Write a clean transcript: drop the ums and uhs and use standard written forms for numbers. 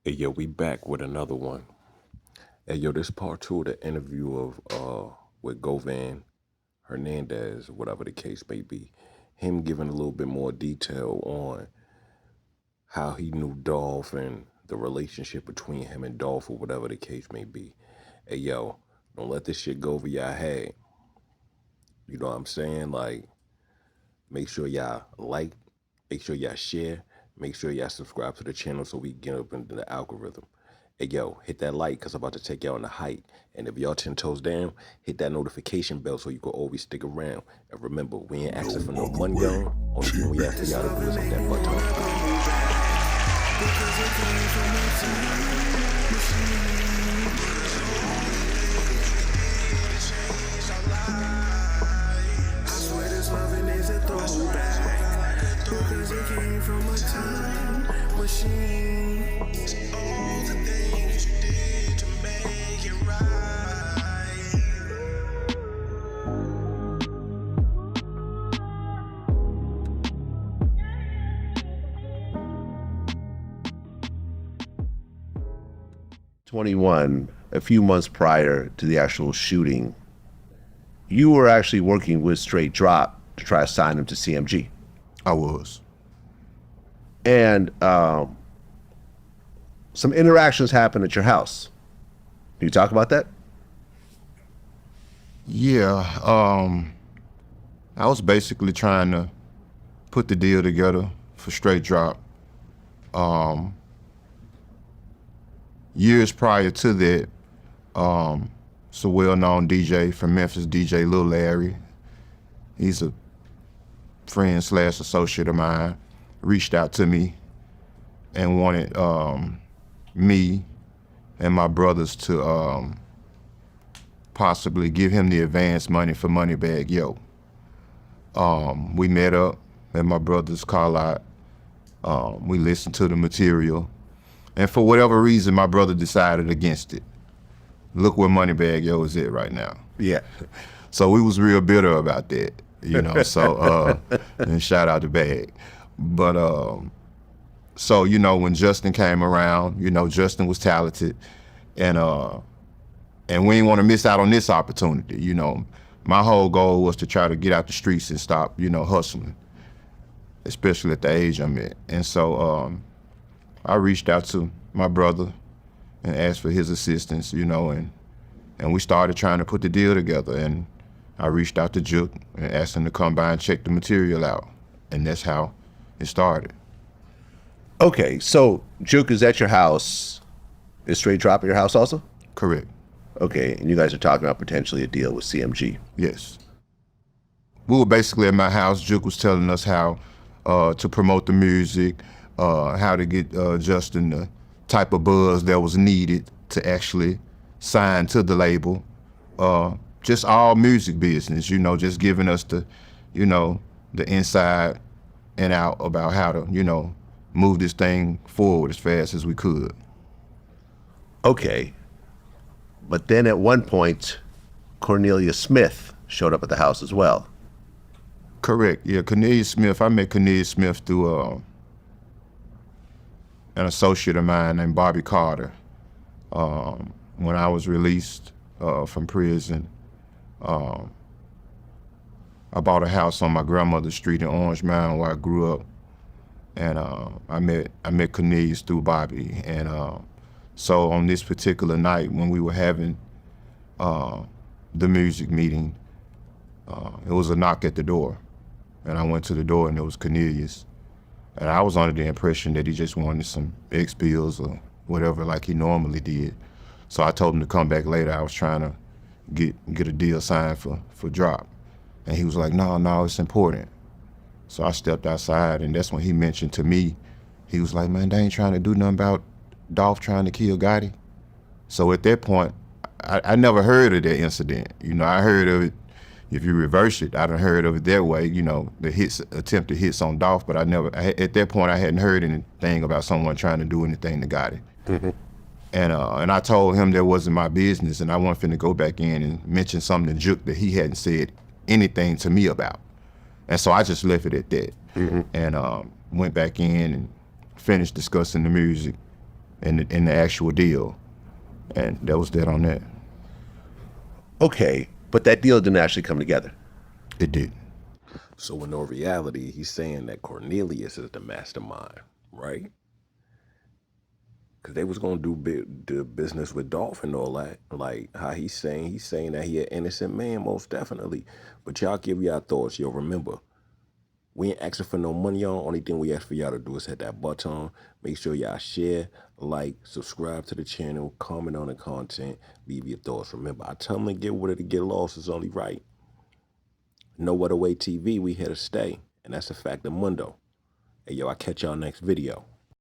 Hey yo, we back with another one. Hey yo, this part two of the interview of with Govan, Hernandez, whatever the case may be. Him giving a little bit more detail on how he knew Dolph and the relationship between him and Dolph or whatever the case may be. Hey yo, don't let this shit go over your head. You know what I'm saying? Like, make sure y'all like, make sure y'all share, make sure y'all subscribe to the channel so we get up into the algorithm. Hey yo, hit that like because I'm about to take y'all on the hike. And if y'all 10 toes down, hit that notification bell so you can always stick around. And remember, we ain't asking for no money, y'all. Only thing we ask for y'all to do is hit that button. Because it came from a time machine. All the things you did to make it right. 21, a few months prior to the actual shooting, you were actually working with Straight Drop to try to sign him to CMG. I was. And some interactions happened at your house. Can you talk about that? Yeah, I was basically trying to put the deal together for Straight Drop. Years prior to that, it's a well-known DJ from Memphis, DJ Lil Larry. He's a friend / associate of mine, reached out to me and wanted me and my brothers to possibly give him the advance money for Moneybag Yo. We met up at my brother's car lot. We listened to the material. And for whatever reason, my brother decided against it. Look where Moneybag Yo is at right now. Yeah. So we was real bitter about that, you know, so, and shout out to Bag. But, so, you know, when Justin came around, you know, Justin was talented, and we didn't want to miss out on this opportunity, you know. My whole goal was to try to get out the streets and stop, you know, hustling, especially at the age I'm at. And so I reached out to my brother and asked for his assistance, you know, and we started trying to put the deal together. And I reached out to JOOK and asked him to come by and check the material out. And that's how it started. Okay, so JOOK is at your house. Is Straight Drop at your house also? Correct. Okay, and you guys are talking about potentially a deal with CMG. Yes. We were basically at my house. JOOK was telling us how to promote the music, how to get Justin the type of buzz that was needed to actually sign to the label. Just all music business, you know, just giving us the, you know, the inside and out about how to, you know, move this thing forward as fast as we could. Okay. But then at one point, Cornelia Smith showed up at the house as well. Correct, yeah, Cornelia Smith. I met Cornelia Smith through an associate of mine named Bobby Carter. When I was released from prison, I bought a house on my grandmother's street in Orange Mound where I grew up. And I met Cornelius through Bobby. And so on this particular night when we were having the music meeting, it was a knock at the door. And I went to the door and it was Cornelius. And I was under the impression that he just wanted some X bills or whatever like he normally did. So I told him to come back later. I was trying to get a deal signed for Drop. And he was like, no, it's important. So I stepped outside, and that's when he mentioned to me, he was like, man, they ain't trying to do nothing about Dolph trying to kill Gotti. So at that point, I never heard of that incident. You know, I heard of it, if you reverse it, I done heard of it that way, you know, the attempted hits on Dolph, but at that point, I hadn't heard anything about someone trying to do anything to Gotti. Mm-hmm. And I told him that wasn't my business, and I wasn't finna go back in and mention something to JOOK that he hadn't said anything to me about. And so I just left it at that. Mm-hmm. And went back in and finished discussing the music. in the actual deal, and that was that on that. Okay, but that deal didn't actually come together. It did. So in all reality, he's saying that Cornelius is the mastermind, right? Because they was gonna do business with Dolph and all that. Like how he's saying that he an innocent man, most definitely. But y'all give y'all thoughts. Yo, remember, we ain't asking for no money, y'all. Only thing we ask for y'all to do is hit that button. Make sure y'all share, like, subscribe to the channel, comment on the content, leave your thoughts. Remember, I tell them to get with it, to get lost is only right. No Other Way TV, we here to stay. And that's a fact of mundo. Hey, yo, I catch y'all next video.